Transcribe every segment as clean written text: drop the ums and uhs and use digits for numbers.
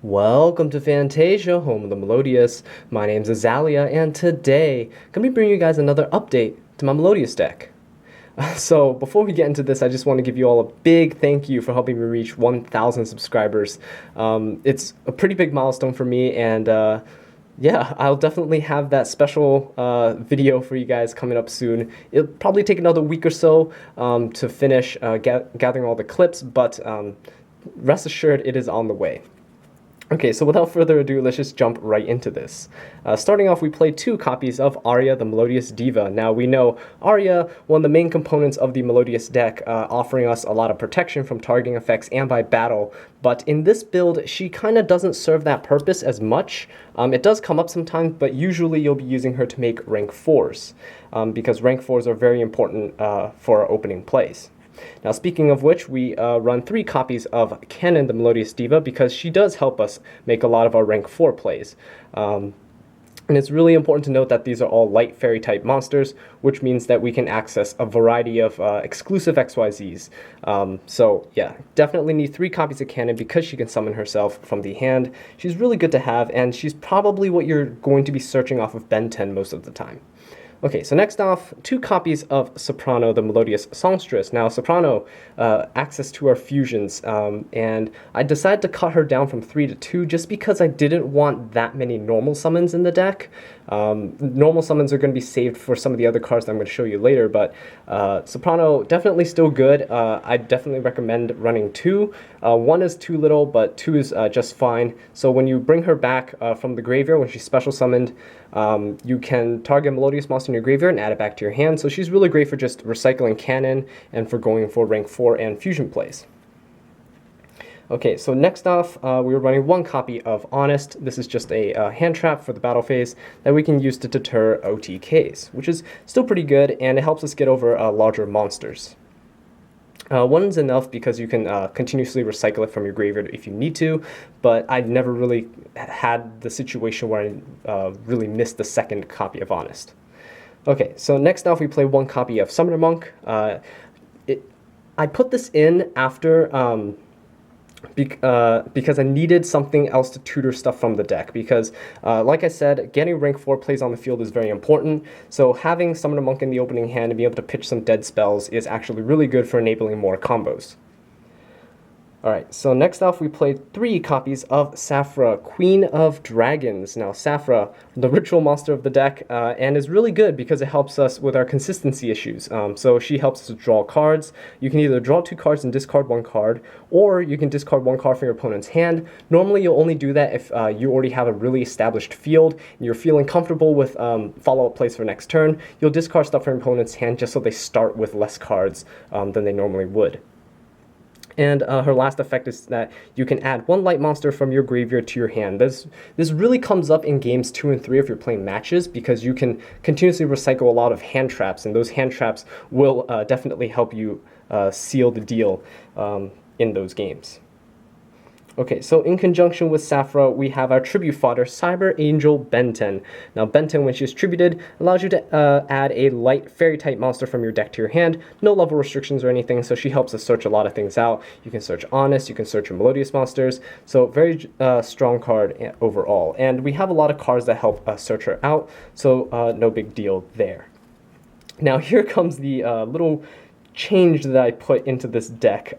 Welcome to Fantasia, home of the Melodious. My name's Azallea, and today I'm going to be bringing you guys another update to my Melodious deck. So before we get into this, I just want to give you all a big thank you for helping me reach 1,000 subscribers. It's a pretty big milestone for me, and yeah, I'll definitely have that special video for you guys coming up soon. It'll probably take another week or so to finish gathering all the clips, but rest assured it is on the way. Okay, so without further ado, let's just jump right into this. Starting off, we played two copies of Aria, the Melodious Diva. Now, we know Aria, one of the main components of the Melodious deck, offering us a lot of protection from targeting effects and by battle, but in this build, she kind of doesn't serve that purpose as much. It does come up sometimes, but usually you'll be using her to make rank 4s, because rank 4s are very important for our opening plays. Now, speaking of which, we run 3 copies of Canon, the Melodious Diva, because she does help us make a lot of our rank 4 plays. And it's really important to note that these are all light fairy type monsters, which means that we can access a variety of exclusive XYZs. So yeah, definitely need 3 copies of Canon because she can summon herself from the hand. She's really good to have, and she's probably what you're going to be searching off of Ben 10 most of the time. Okay, so next off, 2 copies of Soprano, the Melodious Songstress. Now, Soprano, access to our fusions, and I decided to cut her down from 3 to 2 just because I didn't want that many normal summons in the deck. Normal summons are going to be saved for some of the other cards that I'm going to show you later, but Soprano, definitely still good. I definitely recommend running 2. 1 is too little, but 2 is just fine. So when you bring her back from the graveyard, when she's special summoned, you can target a Melodious monster in your graveyard and add it back to your hand. So she's really great for just recycling Canon and for going for rank 4 and fusion plays. Okay, so next off, we were running 1 copy of Honest. This is just a hand trap for the battle phase that we can use to deter OTKs, which is still pretty good, and it helps us get over larger monsters. 1's enough because you can continuously recycle it from your graveyard if you need to, but I never really had the situation where I really missed the 2nd copy of Honest. Okay, so next off we play 1 copy of Summoner Monk. I put this in after because I needed something else to tutor stuff from the deck, because like I said, getting rank 4 plays on the field is very important, so having Summoner Monk in the opening hand and be able to pitch some dead spells is actually really good for enabling more combos. Alright, so next off we played 3 copies of Saphra, Queen of Dragons. Now Saphra, the ritual monster of the deck, and is really good because it helps us with our consistency issues. So she helps us draw cards. You can either draw 2 cards and discard 1 card, or you can discard 1 card from your opponent's hand. Normally you'll only do that if you already have a really established field and you're feeling comfortable with follow-up plays for next turn. You'll discard stuff from your opponent's hand just so they start with less cards than they normally would. And her last effect is that you can add 1 light monster from your graveyard to your hand. This really comes up in games 2 and 3 if you're playing matches, because you can continuously recycle a lot of hand traps, and those hand traps will definitely help you seal the deal in those games. Okay, so in conjunction with Saphra, we have our tribute fodder, Cyber Angel Benten. Now, Benten, when she is tributed, allows you to add a light fairy-type monster from your deck to your hand. No level restrictions or anything, so she helps us search a lot of things out. You can search Honest, you can search your Melodious monsters, so very strong card overall. And we have a lot of cards that help us search her out, so no big deal there. Now, here comes the little change that I put into this deck.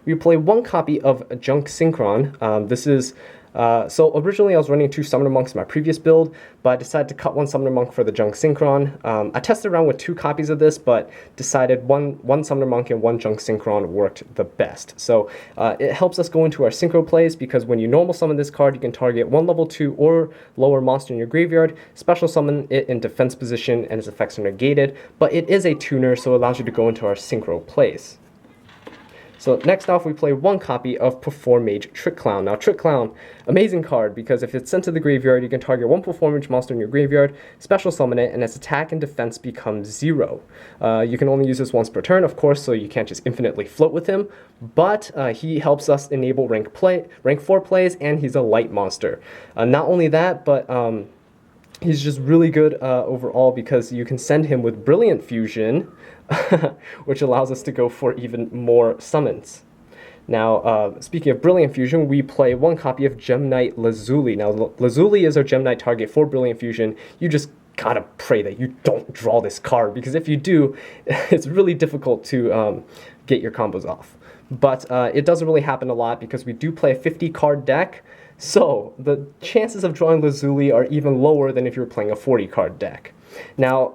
We play 1 copy of Junk Synchron. This is so originally I was running 2 Summoner Monks in my previous build, but I decided to cut 1 Summoner Monk for the Junk Synchron. I tested around with 2 copies of this, but decided one Summoner Monk and 1 Junk Synchron worked the best. So it helps us go into our Synchro plays, because when you normal summon this card, you can target 1 level 2 or lower monster in your graveyard, special summon it in defense position, and its effects are negated, but it is a tuner, so it allows you to go into our Synchro plays. So next off, we play 1 copy of Perform Mage Trick Clown. Now, Trick Clown, amazing card, because if it's sent to the graveyard, you can target 1 Perform Mage monster in your graveyard, special summon it, and its attack and defense becomes 0. You can only use this once per turn, of course, so you can't just infinitely float with him, but he helps us enable rank 4 plays, and he's a light monster. Not only that, but he's just really good overall, because you can send him with Brilliant Fusion, which allows us to go for even more summons. Now, speaking of Brilliant Fusion, we play one copy of Gem Knight Lazuli. Now, Lazuli is our Gem Knight target for Brilliant Fusion. You just gotta pray that you don't draw this card, because if you do, it's really difficult to get your combos off. But it doesn't really happen a lot because we do play a 50 card deck, so the chances of drawing Lazuli are even lower than if you were playing a 40 card deck. Now,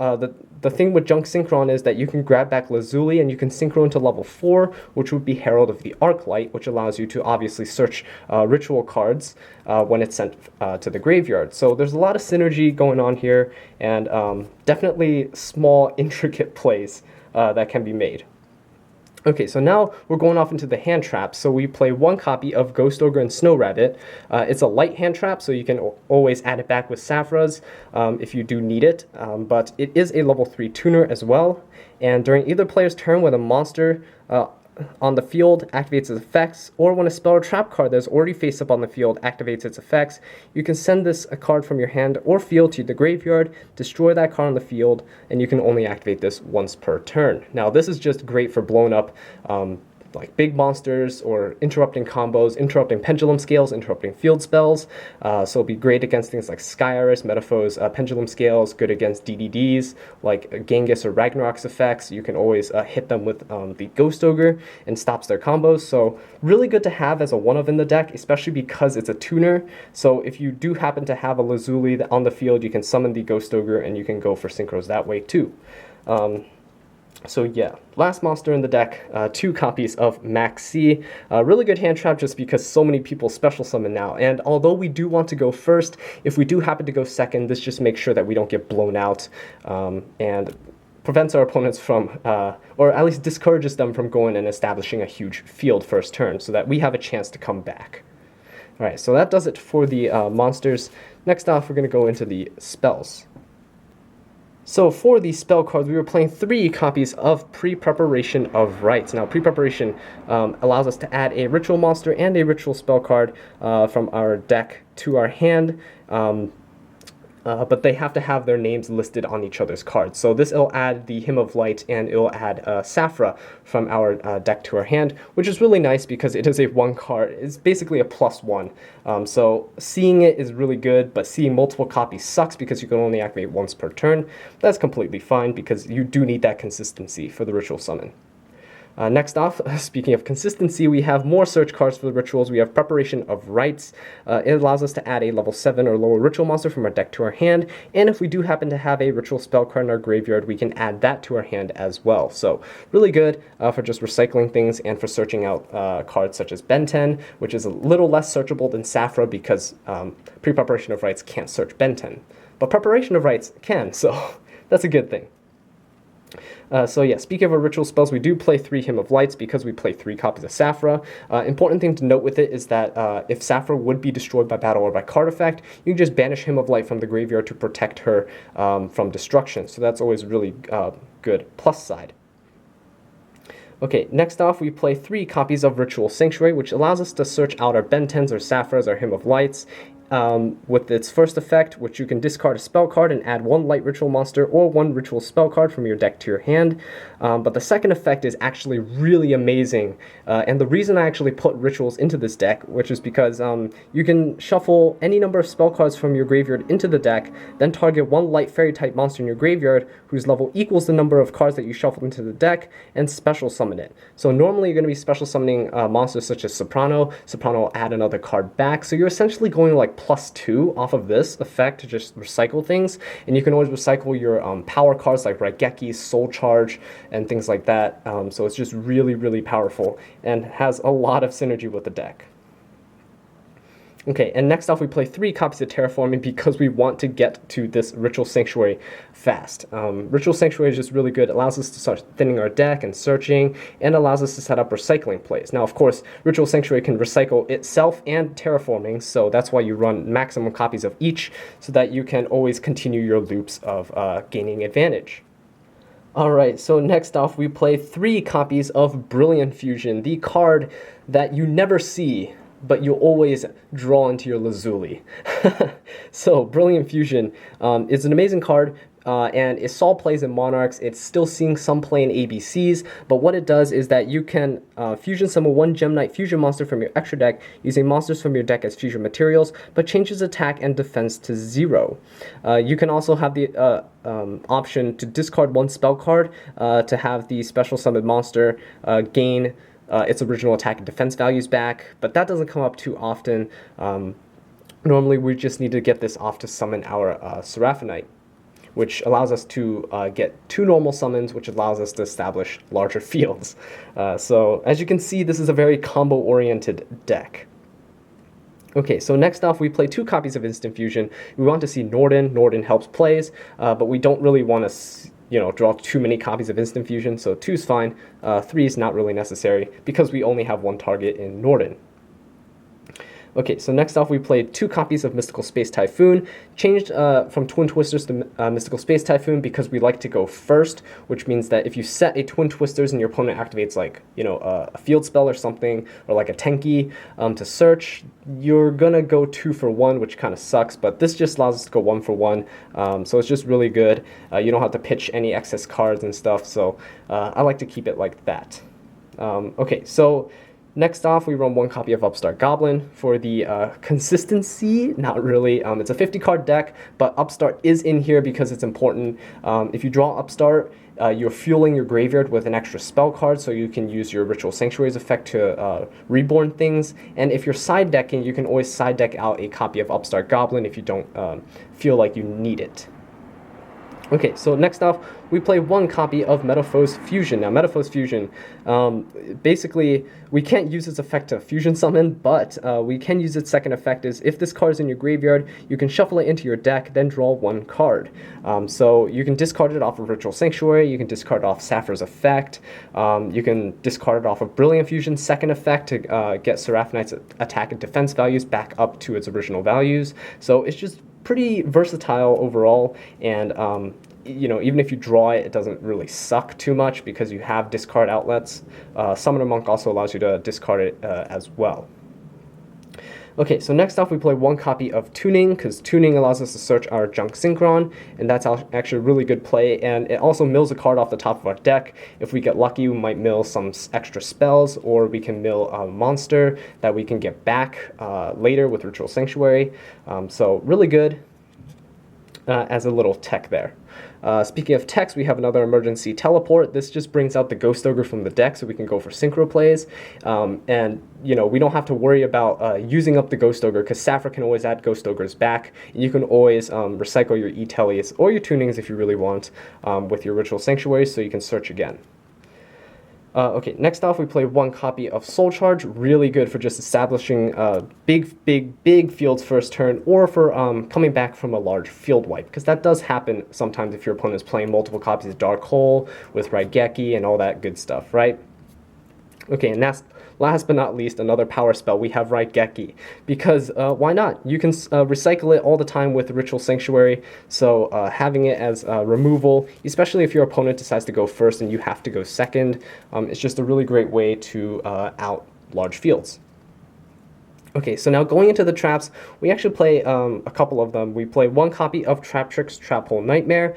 the thing with Junk Synchron is that you can grab back Lazuli and you can synchro into level 4, which would be Herald of the Arclight, which allows you to obviously search ritual cards when it's sent to the graveyard. So there's a lot of synergy going on here, and definitely small, intricate plays that can be made. Okay, so now we're going off into the hand trap. So we play one copy of Ghost Ogre and Snow Rabbit. It's a light hand trap, so you can always add it back with Saphras if you do need it. But it is a level 3 tuner as well. And during either player's turn when a monster on the field activates its effects, or when a spell or trap card that is already face up on the field activates its effects, you can send a card from your hand or field to the graveyard, destroy that card on the field, and you can only activate this once per turn. Now, this is just great for blown up like big monsters, or interrupting combos, interrupting pendulum scales, interrupting field spells. So it'll be great against things like Sky Iris, Metaphor's pendulum scales, good against DDDs like Genghis or Ragnarok's effects. You can always hit them with the Ghost Ogre and stops their combos. So really good to have as a one-of in the deck, especially because it's a tuner. So if you do happen to have a Lazuli on the field, you can summon the Ghost Ogre and you can go for synchros that way too. So yeah, last monster in the deck, 2 copies of Maxi. Really good hand trap just because so many people special summon now. And although we do want to go first, if we do happen to go second, this just makes sure that we don't get blown out and prevents our opponents from, or at least discourages them from going and establishing a huge field first turn so that we have a chance to come back. Alright, so that does it for the monsters. Next off, we're going to go into the spells. So for the spell cards, we were playing 3 copies of Pre-Preparation of Rites. Now, Pre-Preparation allows us to add a ritual monster and a ritual spell card from our deck to our hand. But they have to have their names listed on each other's cards. So this will add the Hymn of Light, and it will add Saphra from our deck to our hand, which is really nice because it is a 1 card. It's basically a +1. So seeing it is really good, but seeing multiple copies sucks because you can only activate once per turn. That's completely fine because you do need that consistency for the ritual summon. Next off, speaking of consistency, we have more search cards for the rituals. We have Preparation of Rites. It allows us to add a level 7 or lower ritual monster from our deck to our hand, and if we do happen to have a ritual spell card in our graveyard, we can add that to our hand as well. So really good for just recycling things and for searching out cards such as Benten, which is a little less searchable than Saphra because Pre-Preparation of Rites can't search Benten. But Preparation of Rites can, so that's a good thing. So yeah, speaking of our ritual spells, we do play 3 Hymn of Lights because we play 3 copies of Saphra. Important thing to note with it is that if Saphra would be destroyed by battle or by card effect, you can just banish Hymn of Light from the graveyard to protect her from destruction. So that's always really good plus side. Okay, next off we play 3 copies of Ritual Sanctuary, which allows us to search out our Bentens or Saphras or Hymn of Lights. With its first effect, which you can discard a spell card and add 1 light ritual monster or 1 ritual spell card from your deck to your hand. But the second effect is actually really amazing, and the reason I actually put rituals into this deck, which is because you can shuffle any number of spell cards from your graveyard into the deck, then target 1 light fairy type monster in your graveyard whose level equals the number of cards that you shuffled into the deck, and special summon it. So normally you're going to be special summoning monsters such as Soprano. Soprano will add another card back, so you're essentially going like +2 off of this effect to just recycle things, and you can always recycle your power cards like Raigeki, Soul Charge, and things like that. So it's just really, really powerful and has a lot of synergy with the deck. Okay, and next off we play 3 copies of Terraforming because we want to get to this Ritual Sanctuary fast. Ritual Sanctuary is just really good. It allows us to start thinning our deck and searching, and allows us to set up recycling plays. Now, of course, Ritual Sanctuary can recycle itself and Terraforming, so that's why you run maximum copies of each, so that you can always continue your loops of gaining advantage. Alright, so next off we play 3 copies of Brilliant Fusion, the card that you never see but you'll always draw into your lazuli. So Brilliant Fusion is an amazing card, and it saw plays in Monarchs. It's still seeing some play in ABCs, but what it does is that you can fusion summon one Gem Knight fusion monster from your extra deck using monsters from your deck as fusion materials, but changes attack and defense to 0. You can also have the option to discard one spell card to have the special summoned monster gain its original attack and defense values back, but that doesn't come up too often. Normally we just need to get this off to summon our Seraphonite, which allows us to get 2 normal summons, which allows us to establish larger fields. So as you can see, this is a very combo-oriented deck. Okay, so next off, we play 2 copies of Instant Fusion. We want to see Norden. Norden helps plays, but we don't really want to draw too many copies of Instant Fusion, so 2 is fine. 3 is not really necessary because we only have 1 target in Norden. Okay, so next off we played 2 copies of Mystical Space Typhoon, changed from Twin Twisters to Mystical Space Typhoon because we like to go first, which means that if you set a Twin Twisters and your opponent activates like, a field spell or something, or like a Tenki to search, you're gonna go 2 for 1, which kind of sucks, but this just allows us to go 1 for 1, so it's just really good. You don't have to pitch any excess cards and stuff, so I like to keep it like that. Okay, so next off, we run 1 copy of Upstart Goblin for the consistency. Not really. It's a 50-card deck, but Upstart is in here because it's important. If you draw Upstart, you're fueling your graveyard with an extra spell card, so you can use your Ritual Sanctuary's effect to reborn things. And if you're side decking, you can always side deck out a copy of Upstart Goblin if you don't feel like you need it. Okay, so next off, we play 1 copy of Metamorphose Fusion. Now, Metamorphose Fusion, basically, we can't use its effect to fusion summon, but we can use its second effect is if this card is in your graveyard, you can shuffle it into your deck, then draw 1 card. So you can discard it off of Ritual Sanctuary, you can discard it off Sapphire's effect, you can discard it off of Brilliant Fusion's second effect to get Seraphonite's attack and defense values back up to its original values. So it's just pretty versatile overall, and even if you draw it, it doesn't really suck too much because you have discard outlets. Summoner Monk also allows you to discard it as well. Okay, so next off we play 1 copy of Tuning, because Tuning allows us to search our Junk Synchron, and that's actually a really good play, and it also mills a card off the top of our deck. If we get lucky, we might mill some extra spells, or we can mill a monster that we can get back later with Ritual Sanctuary. So really good as a little tech there. Speaking of techs, we have another emergency teleport. This just brings out the Ghost Ogre from the deck so we can go for synchro plays. And we don't have to worry about using up the Ghost Ogre because Sapphire can always add Ghost Ogres back. And you can always recycle your E-Tellies or your Tunings if you really want with your Ritual Sanctuary so you can search again. Okay, next off we play 1 copy of Soul Charge, really good for just establishing big fields first turn, or for coming back from a large field wipe, because that does happen sometimes if your opponent is playing multiple copies of Dark Hole with Raigeki and all that good stuff, right? Okay, and last but not least, another power spell, we have Raigeki, because why not? You can recycle it all the time with Ritual Sanctuary, so having it as removal, especially if your opponent decides to go first and you have to go second, it's just a really great way to out large fields. Okay, so now going into the traps, we actually play a couple of them. We play 1 copy of Trap Tricks Trap Hole Nightmare.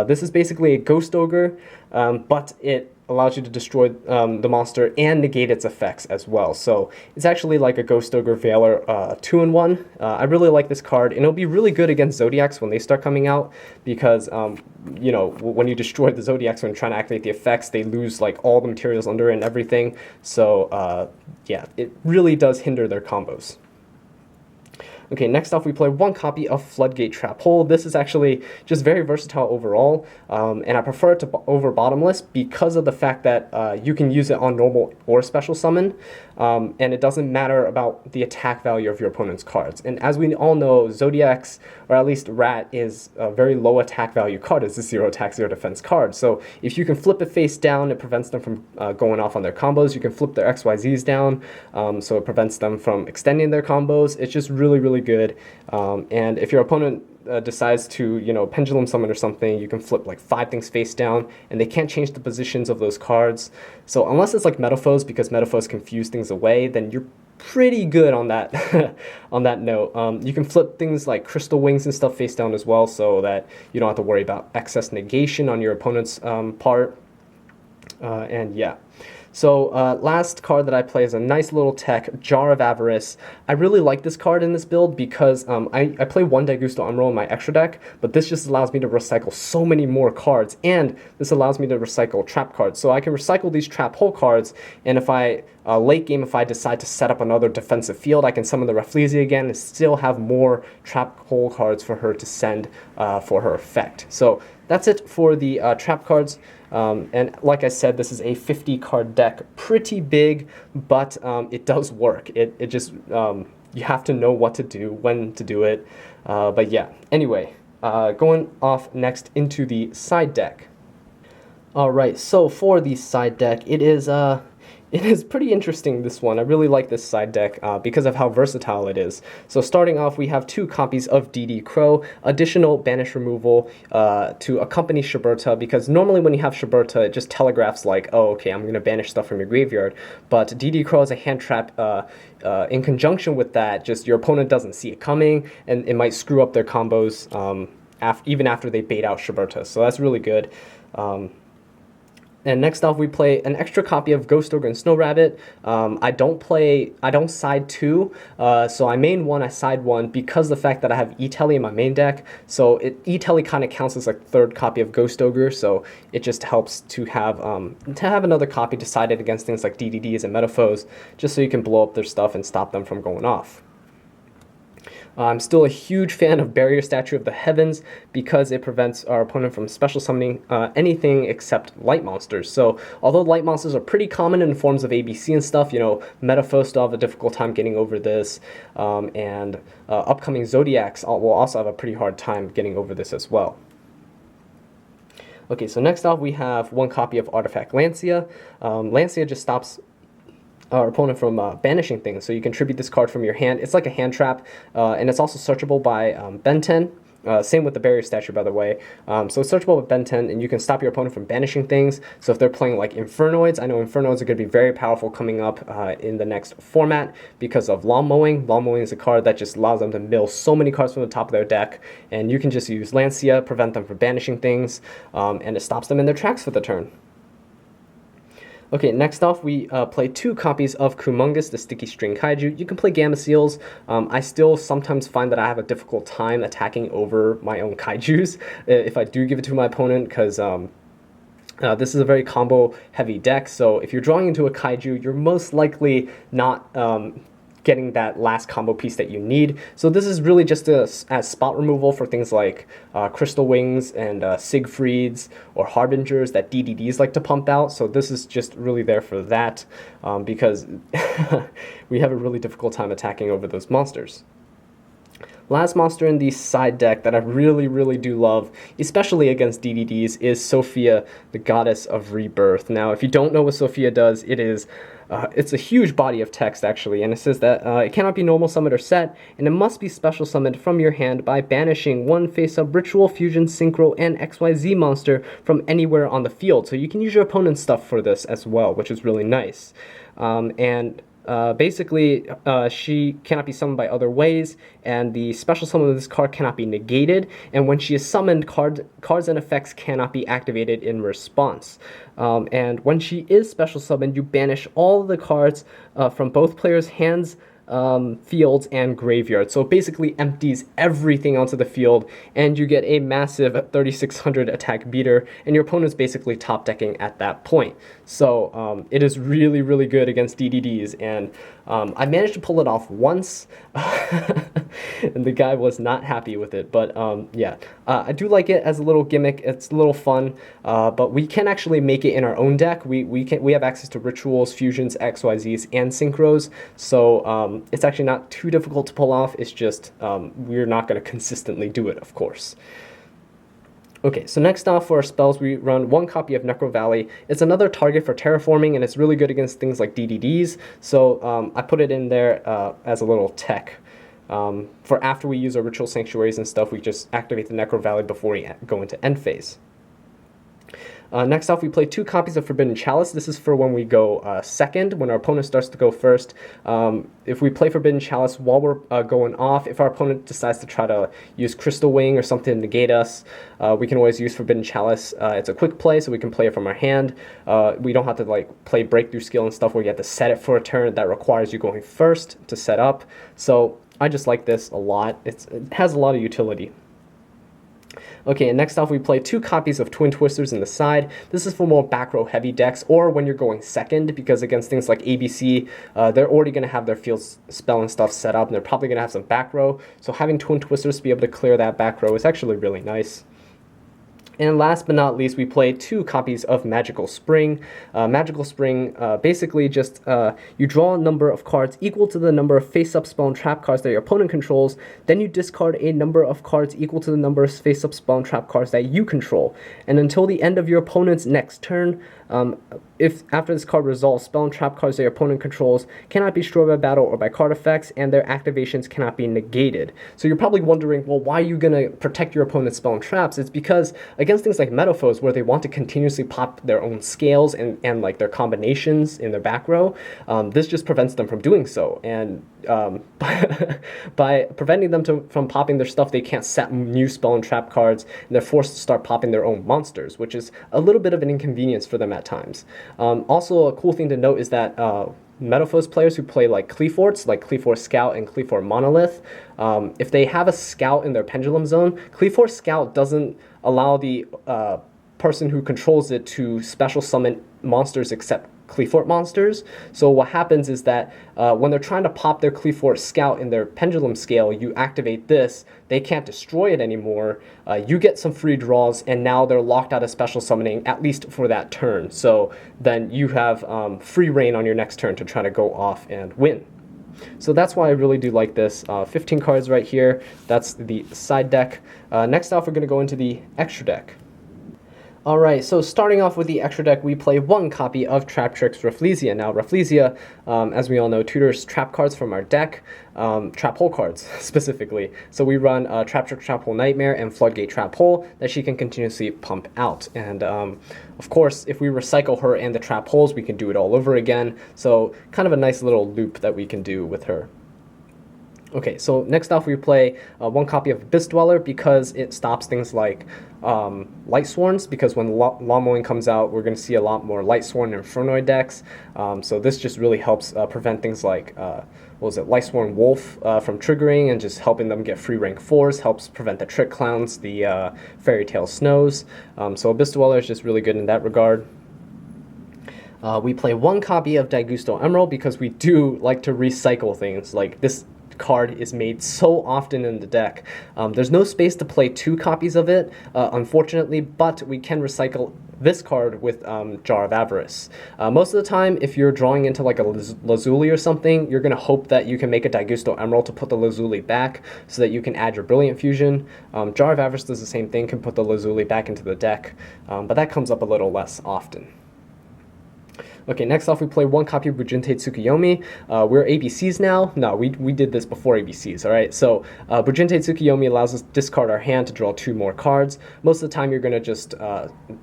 This is basically a Ghost Ogre, but it allows you to destroy the monster and negate its effects as well. So it's actually like a Ghost Ogre Veiler 2-in-1. I really like this card, and it'll be really good against Zodiacs when they start coming out because, when you destroy the Zodiacs when trying to activate the effects, they lose like all the materials under it and everything. So yeah, it really does hinder their combos. Okay, next off we play 1 copy of Floodgate Trap Hole. This is actually just very versatile overall, and I prefer it to over Bottomless because of the fact that you can use it on normal or special summon, and it doesn't matter about the attack value of your opponent's cards. And as we all know, Zodiacs, or at least Rat, is a very low attack value card. It's a 0 attack, 0 defense card. So if you can flip it face down, it prevents them from going off on their combos. You can flip their XYZs down, so it prevents them from extending their combos. It's just really good. And if your opponent decides to, pendulum summon or something, you can flip like 5 things face down, and they can't change the positions of those cards. So unless it's like Metaphors, because Metaphors confuse things away, then you're pretty good on that on that note. You can flip things like crystal wings and stuff face down as well, so that you don't have to worry about excess negation on your opponent's part. And yeah. So last card that I play is a nice little tech, Jar of Avarice. I really like this card in this build because I play one Daigusto Emerald in my extra deck, but this just allows me to recycle so many more cards, and this allows me to recycle trap cards. So I can recycle these trap hole cards, and if I, late game, if I decide to set up another defensive field, I can summon the Rafflesia again and still have more trap hole cards for her to send for her effect. So that's it for the trap cards. And like I said, this is a 50 card deck, pretty big, but it does work. It just, you have to know what to do, when to do it. But yeah, anyway, going off next into the side deck. All right, so for the side deck, it is pretty interesting, this one. I really like this side deck because of how versatile it is. So starting off, we have 2 copies of DD Crow, additional banish removal to accompany Shiberta, because normally when you have Shiberta, it just telegraphs like, oh, okay, I'm going to banish stuff from your graveyard. But DD Crow is a hand trap. In conjunction with that, just your opponent doesn't see it coming, and it might screw up their combos even after they bait out Shiberta. So that's really good. And next off, we play an extra copy of Ghost Ogre and Snow Rabbit. I don't side 2, so I main 1, I side 1 because of the fact that I have E-Telly in my main deck. So E-Telly kind of counts as like 3rd copy of Ghost Ogre, so it just helps to have another copy decided against things like DDDs and Metaphors, just so you can blow up their stuff and stop them from going off. I'm still a huge fan of Barrier Statue of the Heavens because it prevents our opponent from special summoning anything except light monsters. So although light monsters are pretty common in forms of ABC and stuff, you know, Metaphor still have a difficult time getting over this, and upcoming Zodiacs will also have a pretty hard time getting over this as well. Okay, so next off we have 1 copy of Artifact Lancia. Lancia just stops our opponent from banishing things, so you can tribute this card from your hand. It's like a hand trap, and it's also searchable by Ben 10. Same with the Barrier Statue, by the way. So it's searchable with Ben 10, and you can stop your opponent from banishing things. So if they're playing like Infernoids, I know Infernoids are going to be very powerful coming up in the next format because of Lawn Mowing. Lawn Mowing is a card that just allows them to mill so many cards from the top of their deck, and you can just use Lancia, prevent them from banishing things, and it stops them in their tracks for the turn. Okay, next off we play 2 copies of Kumungus, the Sticky String Kaiju. You can play Gamma Seals. I still sometimes find that I have a difficult time attacking over my own Kaijus if I do give it to my opponent, because this is a very combo-heavy deck, so if you're drawing into a Kaiju, you're most likely not getting that last combo piece that you need. So this is really just as spot removal for things like Crystal Wings and Siegfrieds or Harbingers that DDDs like to pump out. So this is just really there for that because we have a really difficult time attacking over those monsters. Last monster in the side deck that I really do love, especially against DDDs, is Sophia, the Goddess of Rebirth. Now, if you don't know what Sophia does, it's a huge body of text, actually, and it says that it cannot be normal summoned or set, and it must be special summoned from your hand by banishing 1 face-up Ritual, Fusion, Synchro, and XYZ monster from anywhere on the field. So you can use your opponent's stuff for this as well, which is really nice. Basically, she cannot be summoned by other ways, and the special summon of this card cannot be negated, and when she is summoned, cards and effects cannot be activated in response. And when she is special summoned, you banish all of the cards from both players' hands, fields, and graveyard. So it basically empties everything onto the field, and you get a massive 3600 attack beater, and your opponent's basically top decking at that point. So it is really good against DDDs, and I managed to pull it off once, and the guy was not happy with it, but yeah, I do like it as a little gimmick. It's a little fun, but we can actually make it in our own deck. We have access to Rituals, Fusions, XYZs, and Synchros, so it's actually not too difficult to pull off. It's just we're not going to consistently do it, of course. Okay, so next off for our spells, we run 1 copy of Necro Valley. It's another target for terraforming, and it's really good against things like DDDs, so I put it in there as a little tech. For after we use our Ritual Sanctuaries and stuff, we just activate the Necro Valley before we go into end phase. Next off, we play 2 copies of Forbidden Chalice. This is for when we go second, when our opponent starts to go first. If we play Forbidden Chalice while we're going off, if our opponent decides to try to use Crystal Wing or something to negate us, we can always use Forbidden Chalice. It's a quick play, so we can play it from our hand. We don't have to like play Breakthrough Skill and stuff where you have to set it for a turn. That requires you going first to set up. So I just like this a lot. It has a lot of utility. Okay, and next off we play 2 copies of Twin Twisters in the side. This is for more back row heavy decks, or when you're going second, because against things like ABC, they're already going to have their field spell and stuff set up, and they're probably going to have some back row. So having Twin Twisters to be able to clear that back row is actually really nice. And last but not least, we play 2 copies of Magical Spring. Magical Spring, basically just you draw a number of cards equal to the number of face-up spell and trap cards that your opponent controls. Then you discard a number of cards equal to the number of face-up spell and trap cards that you control. And until the end of your opponent's next turn, if after this card resolves, spell and trap cards that your opponent controls cannot be destroyed by battle or by card effects, and their activations cannot be negated. So you're probably wondering, well, why are you going to protect your opponent's spell and traps? It's because against things like Metaphors, where they want to continuously pop their own scales and like their combinations in their back row, this just prevents them from doing so. And by preventing them from popping their stuff, they can't set new spell and trap cards, and they're forced to start popping their own monsters, which is a little bit of an inconvenience for them at times. Also, a cool thing to note is that Metaphors players who play like Cleaforts, like Cleafort Scout and Cleafort Monolith, if they have a Scout in their Pendulum Zone, Cleafort Scout doesn't allow the person who controls it to special summon monsters except Cleafort monsters. So what happens is that when they're trying to pop their Cleafort Scout in their Pendulum Scale, you activate this, they can't destroy it anymore, you get some free draws, and now they're locked out of special summoning, at least for that turn. So then you have free reign on your next turn to try to go off and win. So that's why I really do like this. 15 cards right here, that's the side deck. Next off, we're going to go into the extra deck. Alright, so starting off with the extra deck, we play 1 copy of Trap Tricks Rafflesia. Now, Rafflesia, as we all know, tutors trap cards from our deck, trap hole cards specifically. So we run Trap Trick Trap Hole Nightmare and Floodgate Trap Hole that she can continuously pump out. And of course, if we recycle her and the trap holes, we can do it all over again. So kind of a nice little loop that we can do with her. Okay, so next off we play 1 copy of Abyss Dweller because it stops things like Light Sworns, because when Lawn Mowing comes out, we're going to see a lot more Light Sworn and Infernoid decks. So this just really helps prevent things like, Light Sworn Wolf from triggering and just helping them get free rank 4s, helps prevent the Trick Clowns, the Fairy Tale Snows. So Abyss Dweller is just really good in that regard. We play 1 copy of Daigusto Emerald because we do like to recycle things. Like this card is made so often in the deck. There's no space to play 2 copies of it, unfortunately, but we can recycle this card with Jar of Avarice. Most of the time, if you're drawing into like a Lazuli or something, you're going to hope that you can make a Daigusto Emerald to put the Lazuli back so that you can add your Brilliant Fusion. Jar of Avarice does the same thing, can put the Lazuli back into the deck, but that comes up a little less often. Okay, next off we play 1 copy of Bujinte Tsukuyomi. We're ABCs now. No, we did this before ABCs, alright? So Bujinte Tsukuyomi allows us to discard our hand to draw 2 more cards. Most of the time you're going to just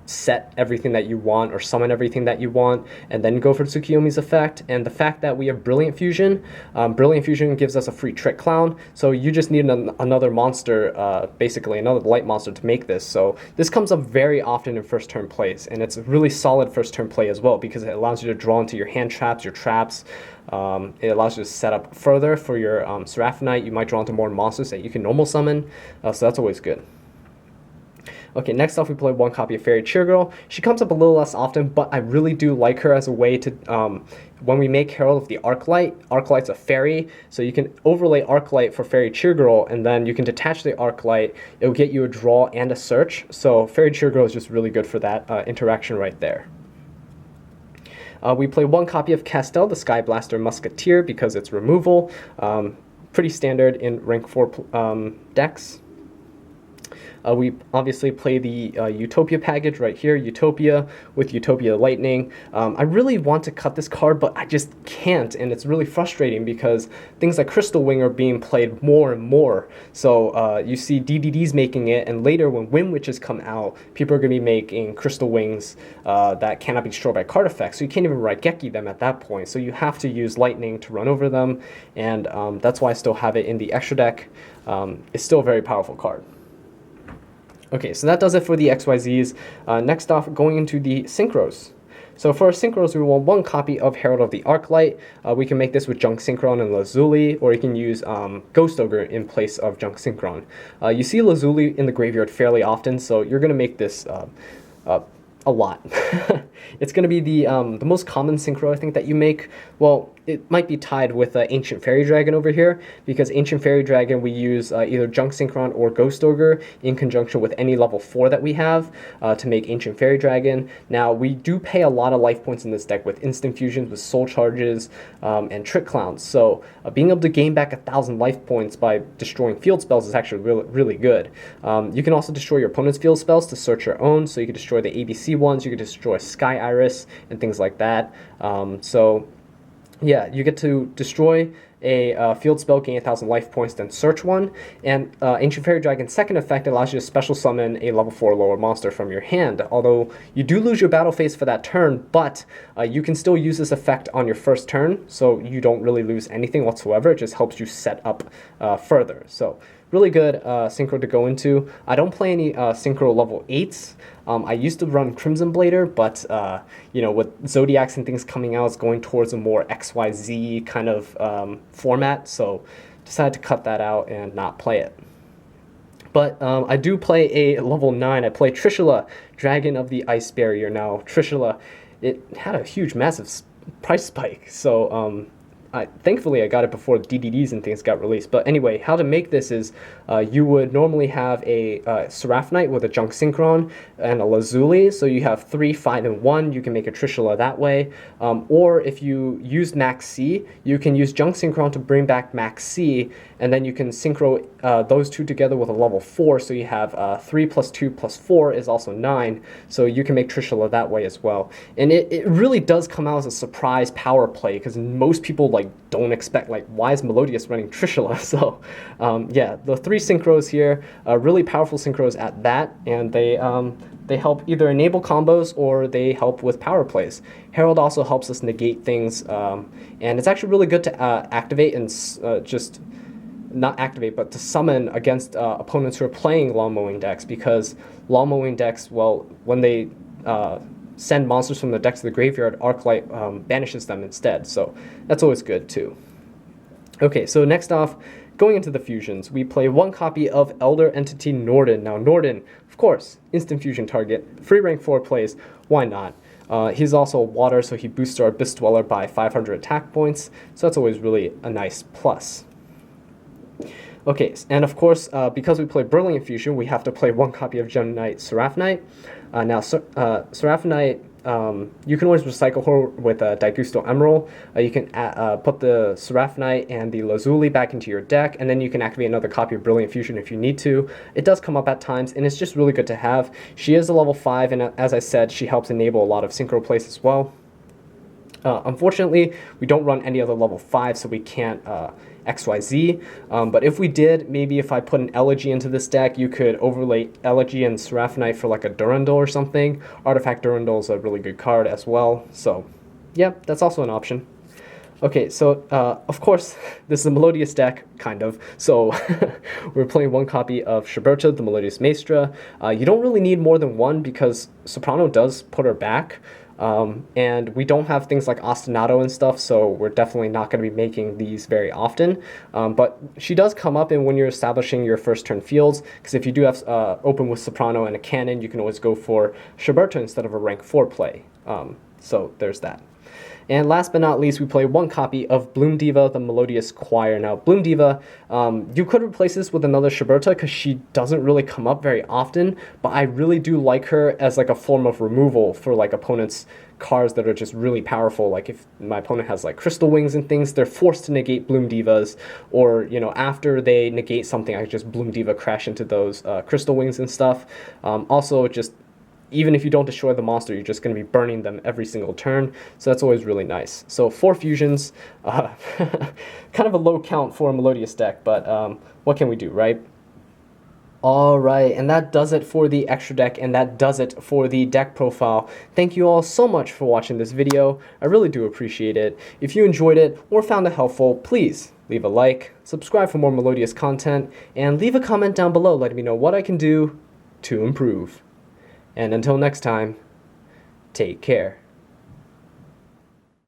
set everything that you want or summon everything that you want and then go for Tsukuyomi's effect. And the fact that we have Brilliant Fusion gives us a free Trick Clown. So you just need another monster, basically another light monster to make this. So this comes up very often in first turn plays, and it's a really solid first turn play as well because it allows you to draw into your hand traps, your traps. It allows you to set up further for your Seraphonite. You might draw into more monsters that you can normal summon, so that's always good. Okay, next off we play 1 copy of Fairy Cheergirl. She comes up a little less often, but I really do like her as a way to, when we make Herald of the Arclight's a fairy, so you can overlay Arclight for Fairy Cheergirl, and then you can detach the Arclight. It'll get you a draw and a search, so Fairy Cheergirl is just really good for that interaction right there. We play 1 copy of Castel, the Sky Blaster Musketeer, because it's removal. Pretty standard in rank 4 decks. We obviously play the Utopia package right here, Utopia with Utopia Lightning. I really want to cut this card, but I just can't, and it's really frustrating because things like Crystal Wing are being played more and more. So you see DDDs making it, and later when Wind Witches come out, people are going to be making Crystal Wings that cannot be destroyed by card effects, so you can't even Raigeki them at that point. So you have to use Lightning to run over them, and that's why I still have it in the extra deck. It's still a very powerful card. Okay, so that does it for the XYZs. Next off, going into the Synchros. So for our Synchros, we want one copy of Herald of the Arclight. We can make this with Junk Synchron and Lazuli, or you can use Ghost Ogre in place of Junk Synchron. You see Lazuli in the graveyard fairly often, so you're going to make this a lot. It's going to be the most common synchro I think that you make. Well, it might be tied with Ancient Fairy Dragon over here, because Ancient Fairy Dragon we use either Junk Synchron or Ghost Ogre in conjunction with any level 4 that we have to make Ancient Fairy Dragon. Now, we do pay a lot of life points in this deck with Instant Fusions, with Soul Charges, and Trick Clowns, so being able to gain back 1,000 life points by destroying field spells is actually really good. You can also destroy your opponent's field spells to search your own, so you can destroy the ABC ones, you can destroy Sky Iris, and things like that. So yeah, you get to destroy a field spell, gain 1,000 life points, then search one. And Ancient Fairy Dragon's second effect allows you to special summon a level 4 lower monster from your hand. Although you do lose your battle phase for that turn, but you can still use this effect on your first turn, so you don't really lose anything whatsoever. It just helps you set up further. So really good synchro to go into. I don't play any synchro level 8s. I used to run Crimson Blader, but you know, with Zodiacs and things coming out, it's going towards a more XYZ kind of format, so decided to cut that out and not play it. But I do play a level 9. I play Trishula, Dragon of the Ice Barrier. Now, Trishula, it had a huge, massive price spike, so thankfully I got it before DDDs and things got released. But anyway, how to make this is you would normally have a Seraphonite with a Junk Synchron and a Lazuli, so you have 3, 5, and 1. You can make a Trishula that way. Or if you use Max C, you can use Junk Synchron to bring back Max C, and then you can synchro those two together with a level 4, so you have 3 plus 2 plus 4 is also 9, so you can make Trishula that way as well. And it really does come out as a surprise power play, because most people don't expect, why is Melodious running Trishula? So yeah, the 3 synchros here, really powerful synchros at that, and they help either enable combos or they help with power plays. Herald also helps us negate things, and it's actually really good to activate and just not activate, but to summon against opponents who are playing lawn mowing decks, because lawn mowing decks, well, when they send monsters from the deck to the graveyard, Arclight banishes them instead, so that's always good too. Okay, so next off, going into the fusions, we play one copy of Elder Entity Norden. Now Norden, of course, instant fusion target, free rank 4 plays, why not? He's also water, so he boosts our Abyss Dweller by 500 attack points, so that's always really a nice plus. Okay, and of course, because we play Brilliant Fusion, we have to play one copy of Gem Knight Seraphonite. Now, Seraphonite, you can always recycle her with Daigusto Emerald. You can put the Seraphonite and the Lazuli back into your deck, and then you can activate another copy of Brilliant Fusion if you need to. It does come up at times, and it's just really good to have. She is a level 5, and as I said, she helps enable a lot of synchro plays as well. Unfortunately, we don't run any other level 5, so we can't XYZ, but if we did, maybe if I put an Elegy into this deck, you could overlay Elegy and Seraphonite for like a Durandal or something. Artifact Durandal is a really good card as well, so yeah, that's also an option. Okay, so of course, this is a Melodious deck, kind of, so we're playing one copy of Shiberta, the Melodious Maestra. You don't really need more than one because Soprano does put her back. And we don't have things like Ostinato and stuff, so we're definitely not going to be making these very often. But she does come up in when you're establishing your first turn fields, because if you do have open with Soprano and a cannon, you can always go for Shiberta instead of a rank 4 play. So there's that. And last but not least, we play one copy of Bloom Diva, the Melodious Choir. Now, Bloom Diva, you could replace this with another Shiberta because she doesn't really come up very often, but I really do like her as like a form of removal for like opponents' cards that are just really powerful. Like if my opponent has like Crystal Wings and things, they're forced to negate Bloom Divas, or after they negate something, I just Bloom Diva crash into those Crystal Wings and stuff. Also, just even if you don't destroy the monster, you're just going to be burning them every single turn, so that's always really nice. So 4 fusions, kind of a low count for a Melodious deck, but what can we do, right? Alright, and that does it for the extra deck, and that does it for the deck profile. Thank you all so much for watching this video. I really do appreciate it. If you enjoyed it or found it helpful, please leave a like, subscribe for more Melodious content, and leave a comment down below letting me know what I can do to improve. And until next time, take care.